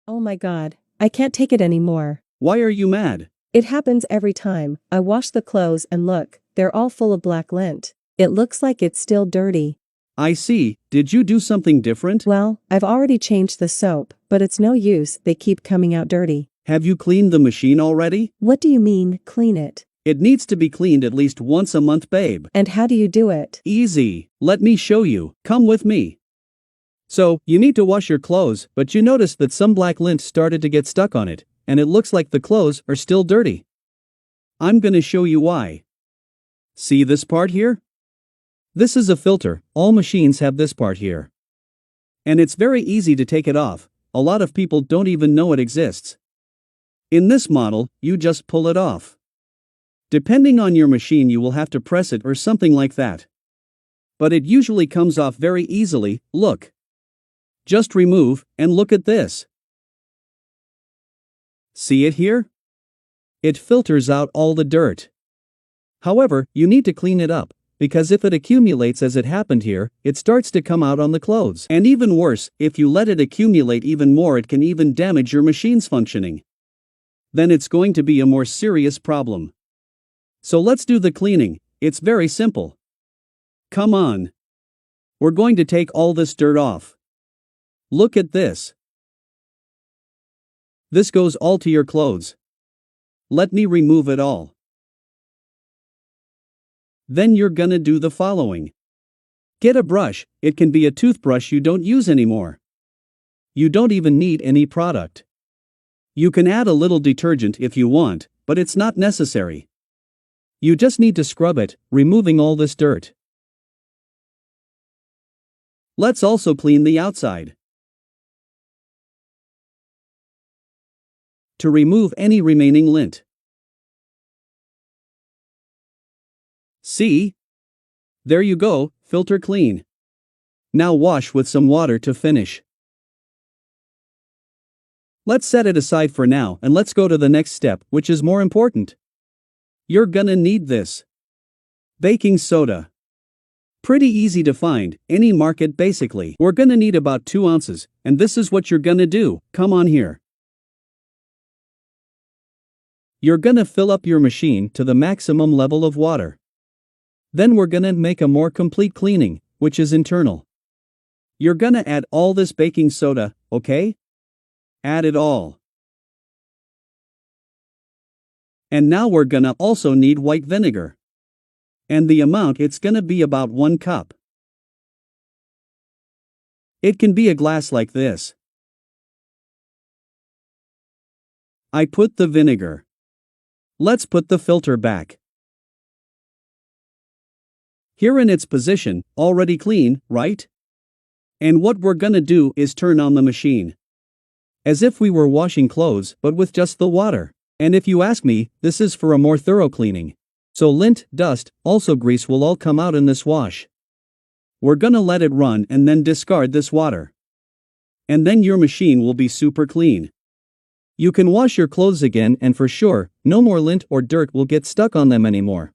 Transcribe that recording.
Oh my god, I can't take it anymore. Why are you mad? It happens every time. I wash the clothes and look, they're all full of black lint. It looks like it's still dirty. I see, did you do something different? Well, I've already changed the soap, but it's no use, they keep coming out dirty. Have you cleaned the machine already? What do you mean, clean it? It needs to be cleaned at least once a month, babe. And how do you do it? Easy, let me show you, come with me. So, you need to wash your clothes, but you notice that some black lint started to get stuck on it, and it looks like the clothes are still dirty. I'm gonna show you why. See this part here? This is a filter, all machines have this part here. And it's very easy to take it off, a lot of people don't even know it exists. In this model, you just pull it off. Depending on your machine, you will have to press it or something like that. But it usually comes off very easily, look. Just remove, and look at this. See it here? It filters out all the dirt. However, you need to clean it up, because if it accumulates as it happened here, it starts to come out on the clothes. And even worse, if you let it accumulate even more, it can even damage your machine's functioning. Then it's going to be a more serious problem. So let's do the cleaning, it's very simple. Come on. We're going to take all this dirt off. Look at this. This goes all to your clothes. Let me remove it all. Then you're gonna do the following. Get a brush, it can be a toothbrush you don't use anymore. You don't even need any product. You can add a little detergent if you want, but it's not necessary. You just need to scrub it, removing all this dirt. Let's also clean the outside. To remove any remaining lint. See? There you go, filter clean. Now wash with some water to finish. Let's set it aside for now and let's go to the next step, which is more important. You're gonna need this. Baking soda. Pretty easy to find, any market basically. We're gonna need about 2 ounces, and this is what you're gonna do, come on here. You're gonna fill up your machine to the maximum level of water. Then we're gonna make a more complete cleaning, which is internal. You're gonna add all this baking soda, okay? Add it all. And now we're gonna also need white vinegar. And the amount, it's gonna be about 1 cup. It can be a glass like this. I put the vinegar. Let's put the filter back. Here in its position, already clean, right? And what we're gonna do is turn on the machine. As if we were washing clothes, but with just the water. And if you ask me, this is for a more thorough cleaning. So lint, dust, also grease will all come out in this wash. We're gonna let it run and then discard this water. And then your machine will be super clean. You can wash your clothes again, and for sure, no more lint or dirt will get stuck on them anymore.